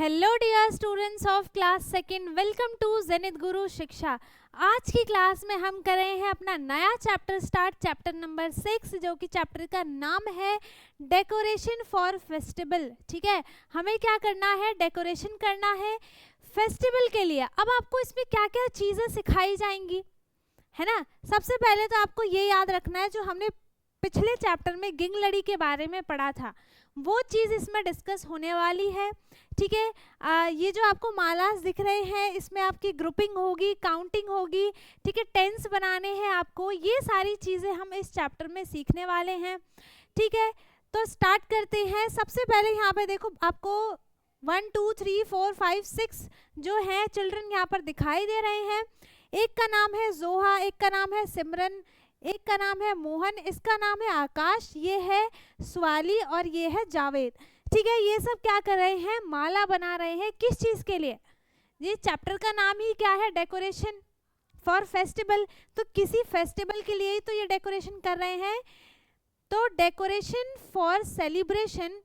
Hello dear students of class second, welcome to Zenith Guru Shiksha. आज की class में हम कर रहे हैं अपना नया चैप्टर स्टार्ट, चैप्टर नंबर 6, जो कि चैप्टर का नाम है डेकोरेशन फॉर फेस्टिवल। ठीक है, हमें क्या करना है? डेकोरेशन करना है फेस्टिवल के लिए। अब आपको इसमें क्या क्या चीज़ें सिखाई जाएंगी, है ना। सबसे पहले तो आपको ये याद रखना है जो हमने पिछले चैप्टर में गिंगलड़ी के बारे में पढ़ा था, वो चीज़ इसमें डिस्कस होने वाली है। ठीक है, ये जो आपको मालास दिख रहे हैं, इसमें आपकी ग्रुपिंग होगी, काउंटिंग होगी, ठीक है, टेंस बनाने हैं आपको। ये सारी चीज़ें हम इस चैप्टर में सीखने वाले हैं। ठीक है, तो स्टार्ट करते हैं। सबसे पहले यहाँ पे देखो, आपको 1 2 3 4 5 6 जो है चिल्ड्रन यहाँ पर दिखाई दे रहे हैं। एक का नाम है जोहा, एक का नाम है सिमरन, एक का नाम है मोहन, इसका नाम है आकाश, ये है स्वाली और ये है जावेद। ठीक है, ये सब क्या कर रहे हैं? माला बना रहे हैं। किस चीज़ के लिए? ये चैप्टर का नाम ही क्या है? Decoration for festival. तो किसी फेस्टिवल के लिए ही तो ये डेकोरेशन कर रहे हैं। तो decoration for celebration,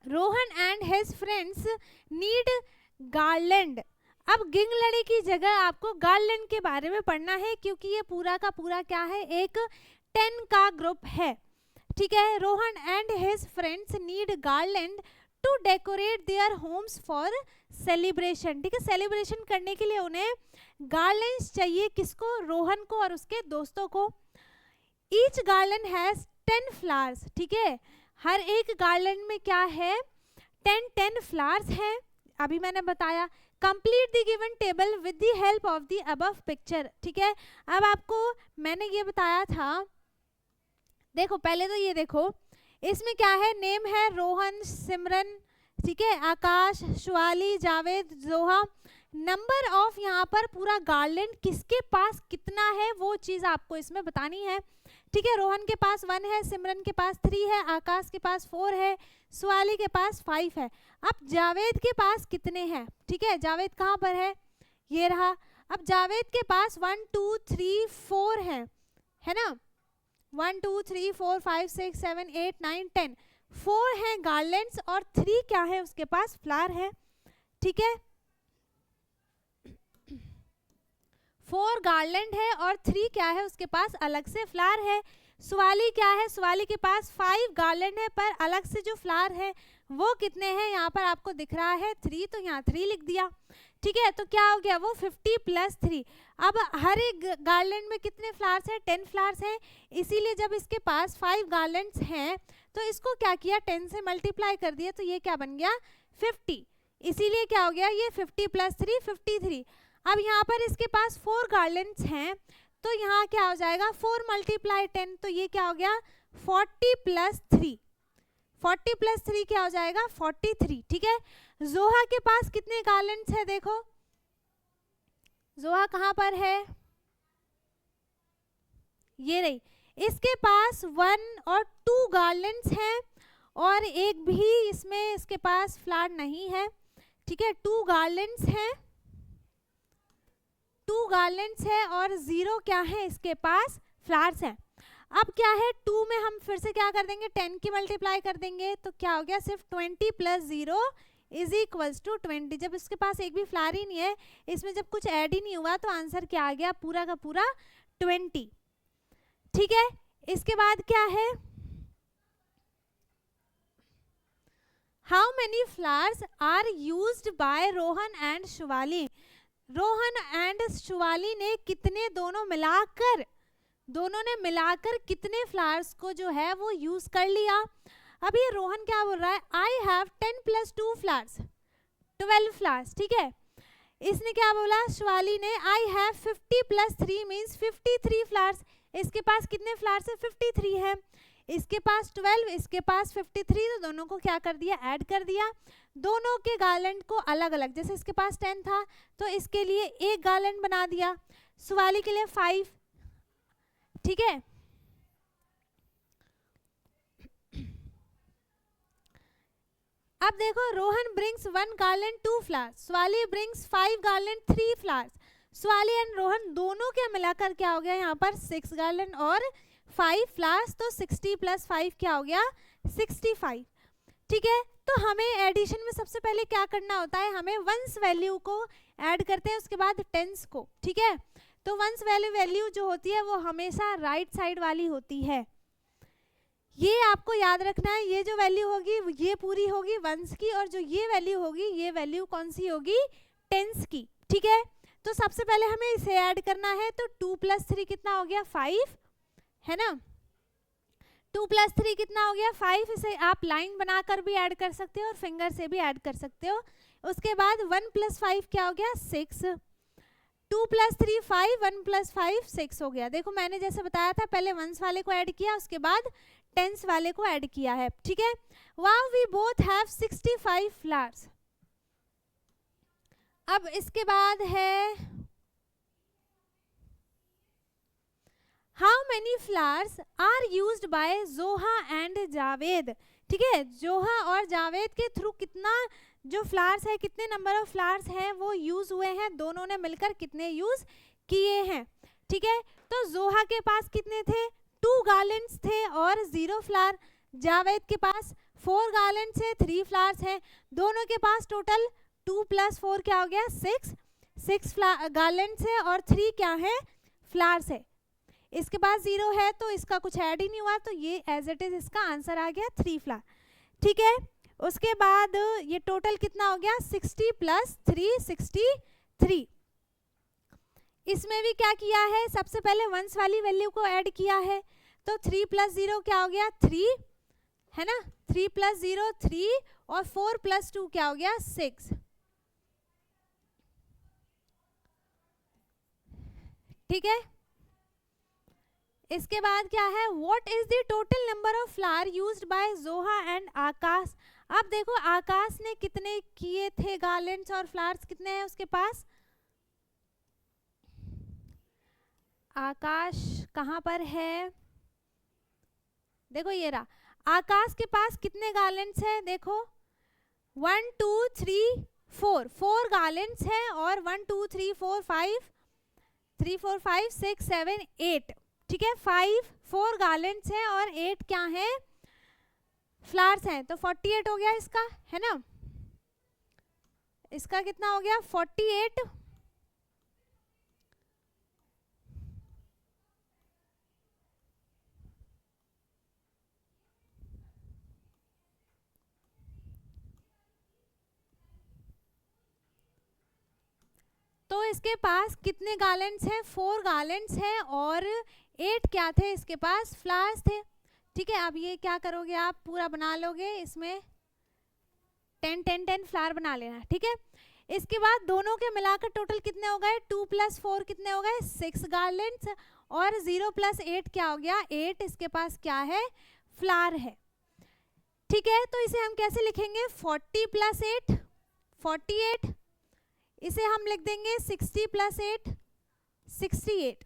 Rohan and his friends need garland. अब गिंगलड़ी की जगह आपको गार्लैंड के बारे में पढ़ना है, क्योंकि ये पूरा का पूरा क्या है? एक 10 का ग्रुप है। ठीक है, Rohan and his friends need garland to decorate their homes for celebration. ठीक है, सेलिब्रेशन करने के लिए उन्हें गार्लैंड्स चाहिए। किसको? रोहन को और उसके दोस्तों को। Each garland has 10 flowers. ठीक है, हर एक गार्लैंड में क्या है? 10 फ्लावर्स हैं। अभी मैंने बताया। Complete the given table with the help of the above picture. ठीक है, अब आपको मैंने ये बताया था, देखो पहले तो ये देखो, इसमें क्या है? नेम है रोहन, सिमरन, ठीक है, आकाश, शिवाली, जावेद, जोहा। नंबर ऑफ यहाँ पर पूरा गार्लैंड किसके पास कितना है, वो चीज़ आपको इसमें बतानी है। ठीक है, रोहन के पास 1 है, सिमरन के पास 3 है, आकाश के पास 4 है, शिवाली के पास 5 है। अब जावेद के पास कितने हैं? ठीक है, जावेद कहाँ पर है? ये रहा। अब जावेद के पास 1 2 3 4 है ना। 1 2 3 4 5 6 7 8 9 10 4 है गार्लैंड्स और 3 क्या है? उसके पास फ्लावर है। ठीक है, 4 गार्लैंड है और 3 क्या है? उसके पास अलग से फ्लावर है। शिवाली क्या है? शिवाली के पास 5 गार्लैंड है, पर अलग से जो फ्लावर है वो कितने हैं? यहाँ पर आपको दिख रहा है 3, तो यहाँ 3 लिख दिया। ठीक है, तो क्या हो गया? वो 50 + 3। अब हर एक गार्लैंड में कितने फ्लावर्स हैं? 10 फ्लावर्स हैं। इसीलिए जब इसके पास 5 गार्लैंड्स हैं तो इसको क्या किया? 10 से मल्टीप्लाई कर दिया, तो ये क्या बन गया? 50। इसीलिए क्या हो गया? ये 50 + 3 53। अब यहाँ पर इसके पास 4 गार्लैंड्स हैं, तो यहाँ क्या हो जाएगा? 4 × 10, तो ये क्या हो गया? 40 + 3। 40 + 3 क्या हो जाएगा? 43। ठीक है, जोहा के पास कितने गार्लैंड्स है? देखो जोहा कहाँ पर है? ये रही। इसके पास 1 और 2 गार्लैंड्स हैं और एक भी इसमें इसके पास फ्लावर नहीं है। ठीक है, 2 गार्लैंड्स हैं, 2 गार्लैंड्स है और 0 क्या है? इसके पास फ्लावर्स हैं। अब क्या है? 2 में हम फिर से क्या कर देंगे? 10 की मल्टीप्लाई कर देंगे, तो क्या हो गया? सिर्फ 20 + 0 = 20। जब इसके पास एक भी फ्लावर ही नहीं है, इसमें जब कुछ ऐड ही नहीं हुआ, तो आंसर क्या आ गया? पूरा का पूरा 20। ठीक है, इसके बाद क्या है? How many flowers are used by Rohan and Shivali? Rohan and Shivali ने कितने, दोनों ने मिलाकर कितने फ्लावर्स को जो है वो यूज कर लिया? अब ये रोहन क्या बोल रहा है? I have 10 + 2 flowers, 12 flowers. ठीक है, इसने क्या बोला? शिवाली ने आई हैव 50 + 3 मीन्स 53 फ्लावर्स। इसके पास कितने फ्लावर्स है? 53 है। इसके पास 12, इसके पास 53, तो दोनों को क्या कर दिया? ऐड कर दिया। दोनों के गार्लैंड को अलग अलग, जैसे इसके पास 10 था तो इसके लिए एक गार्लैंड बना दिया, शिवाली के लिए 5। ठीक है, अब देखो, Rohan brings 1 garland 2 flowers, Shivali brings 5 garland 3 flowers. Shivali and Rohan दोनों के मिलाकर क्या हो गया? यहाँ पर 6 गार्लैंड और 5 फ्लावर्स, तो 60 + 5 क्या हो गया? 65। ठीक है। तो हमें एडिशन में सबसे पहले क्या करना होता है, हमें वंस वैल्यू को ऐड करते हैं, उसके बाद टेंस को, ठीक है। तो वंस वैल्यू जो होती है वो हमेशा राइट साइड वाली होती है, ये आपको याद रखना है। ये जो वैल्यू होगी ये पूरी होगी वंस की, और जो ये वैल्यू होगी ये वैल्यू कौन सी होगी, टेंस की, ठीक है। तो सबसे पहले हमें इसे ऐड करना है, तो 2 + 3 कितना हो गया 5, है ना। 2 + 3 कितना हो गया 5। इसे आप लाइन बनाकर भी ऐड कर सकते हो और फिंगर से भी ऐड कर सकते हो। उसके बाद 1 + 5 क्या हो गया 6, 2 + 3 5, 1 + 5 6 हो गया। देखो मैंने जैसे बताया था, पहले वंस वाले को ऐड किया, उसके बाद टेंस वाले को ऐड किया है, ठीक है। Wow we both have 65 flowers. अब इसके बाद है how many flowers are used by Joha and Javed, ठीक है। जोहा और जावेद के थ्रू कितना जो फ्लावर्स है, कितने नंबर ऑफ फ्लावर्स हैं वो यूज हुए हैं, दोनों ने मिलकर कितने यूज किए हैं, ठीक है। तो जोहा के पास कितने थे 2 गार्लैंड्स थे और 0 फ्लावर, जावेद के पास 4 गार्लैंड्स है 3 फ्लावर्स हैं, दोनों के पास टोटल 2 + 4 क्या हो गया 6 गार्लैंड्स है और 3 क्या है फ्लावर्स है। इसके पास 0 है तो इसका कुछ ऐड ही नहीं हुआ, तो ये एज इट इज इसका आंसर आ गया 3 फ्लावर, ठीक है। उसके बाद ये टोटल कितना हो गया 60 + 3 63। इसमें भी क्या किया है, सबसे पहले वंस वाली वैल्यू को ऐड किया है, तो 3 + 0 क्या हो गया 3, है ना। 3 + 0 3 और 4 + 2 क्या हो गया 6, ठीक है। इसके बाद क्या है, what is the total number of flower used by Joha and आकाश। अब देखो आकाश ने कितने किए थे गार्लैंड्स और फ्लावर्स कितने हैं उसके पास, आकाश कहाँ पर है, देखो ये रहा, आकाश के पास कितने गार्लैंड्स हैं, देखो 1 2 3 4 गार्लैंड्स हैं, और 1 2 3 4 5 3 4 5 6 7 8, ठीक है। 4 गार्लैंड्स हैं और 8 क्या हैं फ्लावर्स हैं, तो 48 हो गया इसका, है ना। इसका कितना हो गया 48, तो इसके पास कितने गार्लैंड्स हैं 4 गार्लैंड्स हैं और 8 क्या थे इसके पास फ्लावर्स थे, ठीक है। अब ये क्या करोगे आप पूरा बना लोगे, इसमें 10 10 10 फ्लावर बना लेना, ठीक है। इसके बाद दोनों के मिलाकर टोटल कितने हो गए 2 + 4 कितने हो गए 6 गार्लैंड्स, और 0 + 8 क्या हो गया 8, इसके पास क्या है फ्लावर है, ठीक है। तो इसे हम कैसे लिखेंगे 40 + 8 48, इसे हम लिख देंगे 60 + 8 68,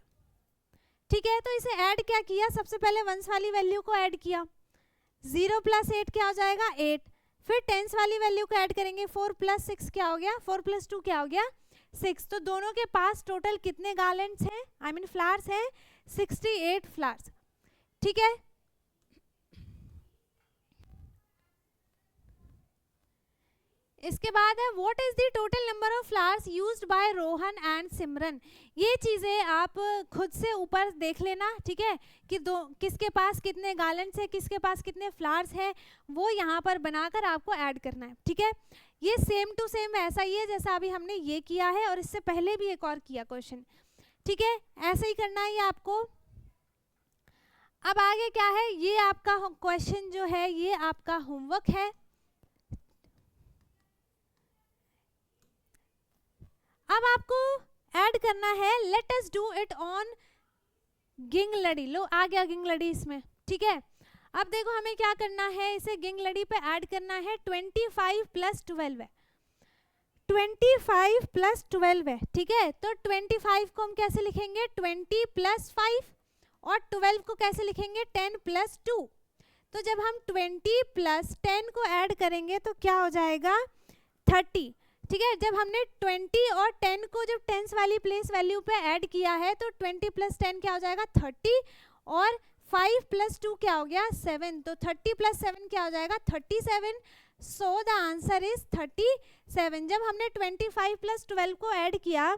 ठीक है। तो इसे ऐड क्या किया, सबसे पहले वंस वाली वैल्यू को ऐड किया, 0 + 8 क्या हो जाएगा 8, फिर टेंस वाली वैल्यू को ऐड करेंगे 4 + 6 क्या हो गया 4 + 2 क्या हो गया 6। तो दोनों के पास टोटल कितने गार्लैंड्स हैं आई मीन फ्लावर्स हैं 68 फ्लावर्स, ठीक है। इसके बाद है what is the total number of flowers used by Rohan and Simran. ये चीजें आप खुद से ऊपर देख लेना, ठीक है, कि किसके पास कितने गार्लैंड्स है किसके पास कितने फ्लावर्स हैं, वो यहाँ पर बनाकर आपको ऐड करना है, ठीक है। ये सेम टू सेम ऐसा ही है जैसा अभी हमने ये किया है और इससे पहले भी एक और किया क्वेश्चन, ठीक है, ऐसे ही करना है ये आपको। अब आगे क्या है, ये आपका क्वेश्चन जो है ये आपका होमवर्क है। अब आपको ऐड करना है let us do it on गिंगलड़ी। लो आ गया गिंगलड़ी इसमें, ठीक है। अब देखो हमें क्या करना है, इसे गिंगलड़ी पे ऐड करना है 25 + 12 है, 25 + 12 है, ठीक है। तो 25 को हम कैसे लिखेंगे 20 + 5 और 12 को कैसे लिखेंगे 10 + 2। तो जब हम 20 + 10 को ऐड करेंगे तो क्या हो जाएगा 30, ठीक है। जब हमने 20 और 10 को जब टेंस वाली प्लेस वैल्यू पे ऐड किया है तो 20 + 10 क्या हो जाएगा 30 और 5 + 2 क्या हो गया 7, तो 30 + 7 क्या हो जाएगा 37। So the answer is 37। जब हमने 25 + 12 को ऐड किया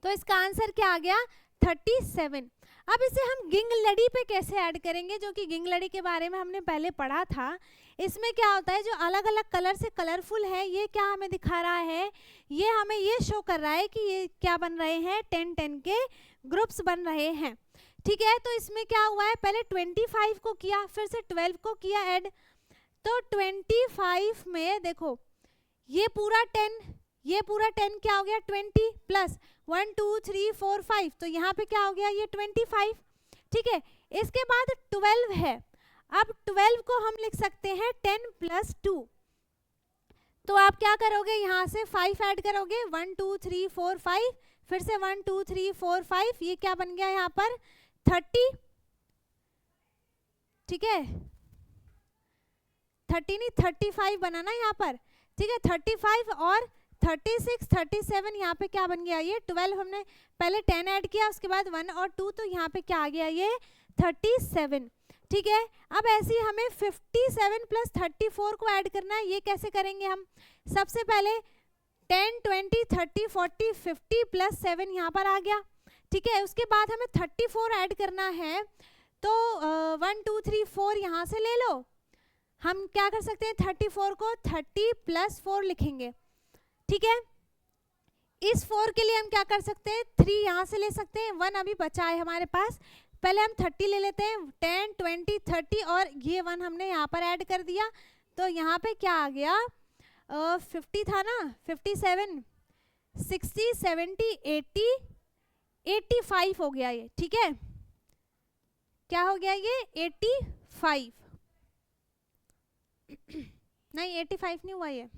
तो इसका आंसर क्या आ गया 37। अब इसे हम गिंगलड़ी पे कैसे ऐड करेंगे, जो कि गिंगलड़ी के बारे में हमने पहले पढ़ा था। इसमें क्या होता है, जो अलग अलग कलर से कलरफुल है, ये क्या हमें दिखा रहा है, ये हमें ये शो कर रहा है कि ये क्या बन रहे हैं 10-10 के ग्रुप्स बन रहे हैं। ठीक है, तो इसमें क्या हुआ है, पहले 25 को किया, फिर से 12 को किया ऐड। तो 25 में देखो ये पूरा 10, ये पूरा 10 क्या हो गया 20 प्लस 1 2 3 4 5, तो यहाँ पे क्या हो गया ये 25। ठीक है, इसके बाद 12 है। अब 12 को हम लिख सकते हैं 10 + 2। तो आप क्या करोगे, यहाँ से 5 ऐड करोगे, 1 2 3 4 5, फिर से 1 2 3 4 5, ये क्या बन गया यहाँ पर 30। ठीक है, 30 नहीं 35 बना ना यहाँ पर। ठीक है, 35 और 36 37, यहाँ पे क्या बन गया ये 12। हमने पहले 10 ऐड किया, उसके बाद 1 और 2, तो यहाँ पे क्या आ गया ये 37। ठीक है, अब ऐसे ही हमें 57 + 34 को ऐड करना है। ये कैसे करेंगे हम, सबसे पहले 10 20 30 40 50 + 7 यहाँ पर आ गया। ठीक है, उसके बाद हमें 34 ऐड करना है, तो 1 2 3 4 यहाँ से ले लो। हम क्या कर सकते हैं 34 को 30 + 4 लिखेंगे। ठीक है, इस 4 के लिए हम क्या कर सकते हैं 3 यहाँ से ले सकते हैं, 1 अभी बचा है हमारे पास। पहले हम 30 ले लेते हैं, 10 20 30 और ये 1 हमने यहाँ पर ऐड कर दिया, तो यहाँ पे क्या आ गया 50 था ना, 57 60 70 80 85 हो गया ये। ठीक है, क्या हो गया ये 85 नहीं 85 नहीं हुआ ये,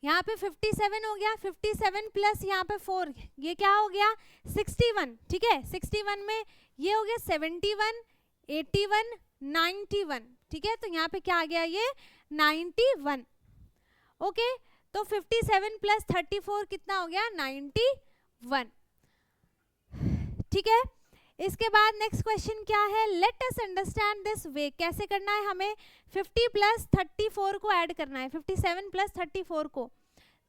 यहाँ पे 57 हो गया, 57 प्लस यहाँ पे 4, ये क्या हो गया 61। ठीक है, 61 में ये हो गया 71 81 91। ठीक है, तो यहाँ पे क्या आ गया ये 91। ओके, तो 57 + 34 कितना हो गया 91। ठीक है, इसके बाद नेक्स्ट क्वेश्चन क्या है, let us understand this way. कैसे करना है, हमें 50 + 34 को ऐड करना है, 57 + 34 को।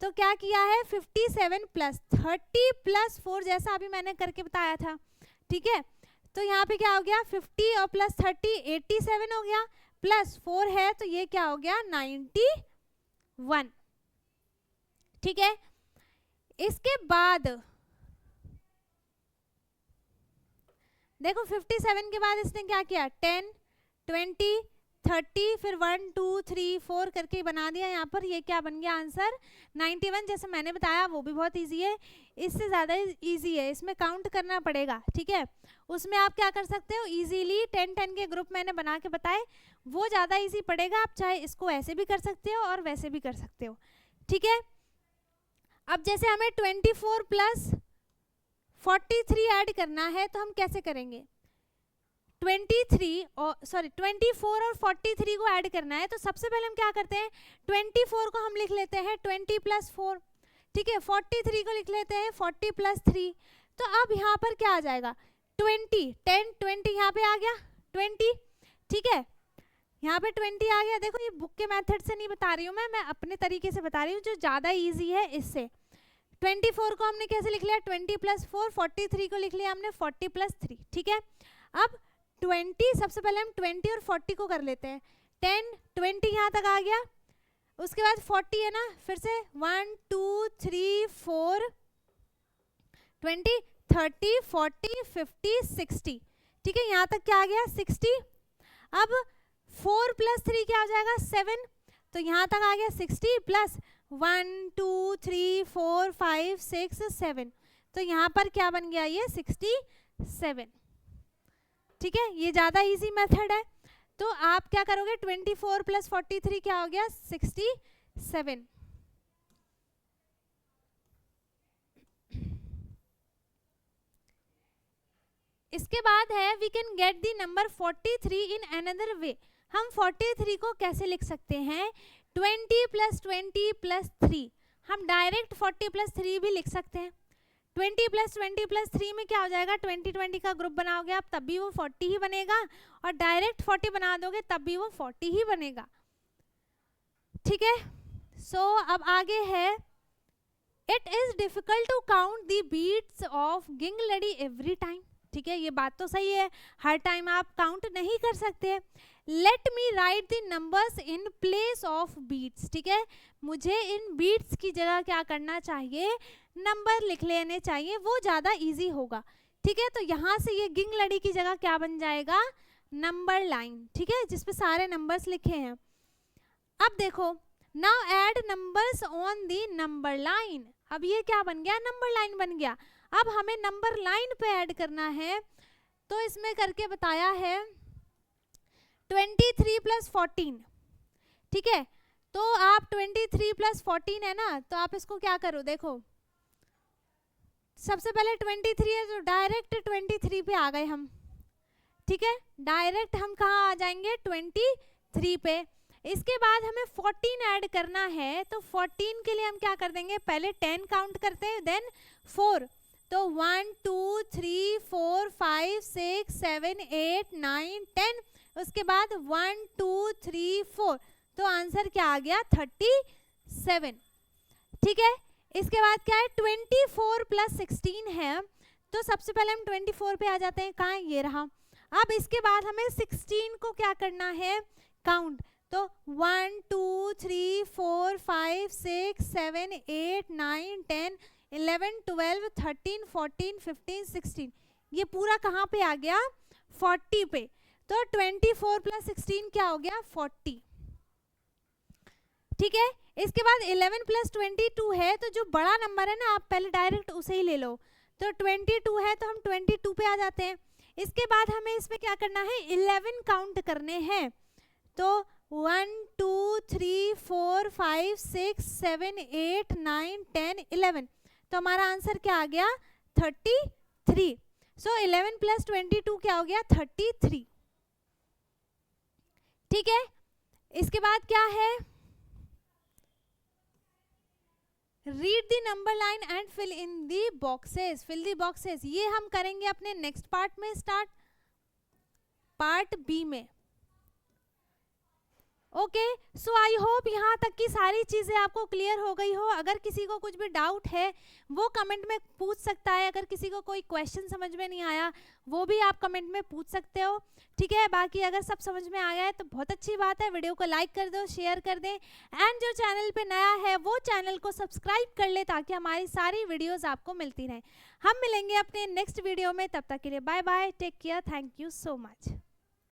तो क्या किया है 57 + 30 + 4, जैसा अभी मैंने करके बताया था। ठीक है, तो यहाँ पे क्या हो गया 50 और + 30 87 हो गया, प्लस 4 है तो ये क्या हो गया 91। ठीक है, इसके बाद देखो 57 के बाद इसने क्या किया 10 20 30 फिर 1 2 3 4 करके बना दिया। यहाँ पर ये क्या बन गया आंसर 91। जैसे मैंने बताया वो भी बहुत इजी है, इससे ज़्यादा इजी है, इसमें काउंट करना पड़ेगा। ठीक है, उसमें आप क्या कर सकते हो इजीली 10-10 के ग्रुप मैंने बना के बताए, वो ज़्यादा इजी पड़ेगा। आप चाहे इसको ऐसे भी कर सकते हो और वैसे भी कर सकते हो। ठीक है, अब जैसे हमें 24 + 43 ऐड करना है तो हम कैसे करेंगे 24 और 43 को ऐड करना है, तो सबसे पहले हम क्या करते हैं 24 को हम लिख लेते हैं 20 + 4। ठीक है, 43 को लिख लेते हैं 40 + 3। तो अब यहाँ पर क्या आ जाएगा 20 10 20 यहाँ पे आ गया 20। ठीक है, यहाँ पे 20 आ गया। देखो ये बुक के मेथड से नहीं बता रही हूँ मैं अपने तरीके से बता रही हूँ जो ज़्यादा ईजी है इससे। 24 को हमने कैसे लिख लिया 20 + 4, 43 को लिख लिया हमने 40 + 3। ठीक है, अब 20 सबसे पहले हम 20 और 40 को कर लेते हैं। 10 20 यहाँ तक आ गया, उसके बाद 40 है ना, फिर से 1 2 3 4 20 30 40 50 60। ठीक है, यहाँ तक क्या आ गया 60। अब 4 + 3 क्या हो जाएगा 7, तो यहाँ तक आ गया 60 प्लस 1 2 3 4 5 6 7, तो यहाँ पर क्या बन गया ये 67। ठीक है, ये ज़्यादा इजी मेथड है। तो आप क्या करोगे 24 + 43 क्या हो गया 67। इसके बाद है we can get the number 43 in another way. हम 43 को कैसे लिख सकते हैं 20 + 20 + 3। हम डायरेक्ट 40 + 3 भी लिख सकते हैं। 20 प्लस 20 प्लस 3 में क्या हो जाएगा, 20 20 का ग्रुप बनाओगे आप तब भी वो 40 ही बनेगा, और डायरेक्ट 40 बना दोगे तब भी वो 40 ही बनेगा। ठीक है, सो अब आगे है, it is difficult to count the beats of गिंग लड़ी एवरी टाइम। ठीक है, ये बात तो सही है, हर टाइम आप काउंट नहीं कर सकते। Let me write the numbers in place of beats. ठीक है, मुझे इन बीट्स की जगह क्या करना चाहिए, नंबर लिख लेने चाहिए, वो ज़्यादा इजी होगा। ठीक है, तो यहाँ से ये गिंग लड़ी की जगह क्या बन जाएगा, नंबर लाइन। ठीक है, जिसपे सारे नंबर्स लिखे हैं। अब देखो, now add numbers on the number line. अब ये क्या बन गया, नंबर लाइन बन गया। अब हमें नंबर लाइन पे ऐड करना है, तो इसमें करके बताया है 23 प्लस 14। ठीक है, तो आप 23 प्लस 14 है ना, तो आप इसको क्या करो, देखो सबसे पहले 23 है तो डायरेक्ट 23 पे आ गए हम। ठीक है, डायरेक्ट हम कहाँ आ जाएंगे, 23 पे। इसके बाद हमें 14 ऐड करना है, तो 14 के लिए हम क्या कर देंगे, पहले 10 काउंट करते हैं, देन 4। तो 1 2 3 4 5 6 7 8 9 10, उसके बाद 1 2 3 4, तो आंसर क्या आ गया, 37। ठीक है, इसके बाद क्या है, 24 प्लस 16 है, तो सबसे पहले हम 24 पे आ जाते हैं, कहाँ ये रहा। अब इसके बाद हमें 16 को क्या करना है, काउंट। तो 1 2 3 4 5 6 7 8 9 10 11 12 13 14 15 16, ये पूरा कहाँ पे आ गया, 40 पे। तो 24 प्लस 16 क्या हो गया, 40। ठीक है, इसके बाद 11 प्लस 22 है, तो जो बड़ा नंबर है ना, आप पहले डायरेक्ट उसे ही ले लो। तो 22 है तो हम 22 पे आ जाते हैं। इसके बाद हमें इसमें क्या करना है, 11 काउंट करने हैं। तो 1 2 3 4 5 6 7 8 9 10 11, तो हमारा आंसर क्या आ गया, 33। सो 11 प्लस 22 क्या हो गया, 33। ठीक है, इसके बाद क्या है, read the number line and fill in the boxes. Fill the boxes ये हम करेंगे अपने नेक्स्ट पार्ट में, स्टार्ट पार्ट बी में। ओके, सो आई होप यहाँ तक की सारी चीज़ें आपको क्लियर हो गई हो। अगर किसी को कुछ भी डाउट है वो कमेंट में पूछ सकता है, अगर किसी को कोई क्वेश्चन समझ में नहीं आया वो भी आप कमेंट में पूछ सकते हो। ठीक है, बाकी अगर सब समझ में आ गया है तो बहुत अच्छी बात है, वीडियो को लाइक कर दो, शेयर कर दें, एंड जो चैनल पे नया है वो चैनल को सब्सक्राइब कर ले ताकि हमारी सारी वीडियोज़ आपको मिलती रहें। हम मिलेंगे अपने नेक्स्ट वीडियो में, तब तक के लिए bye bye, take care, thank you so much.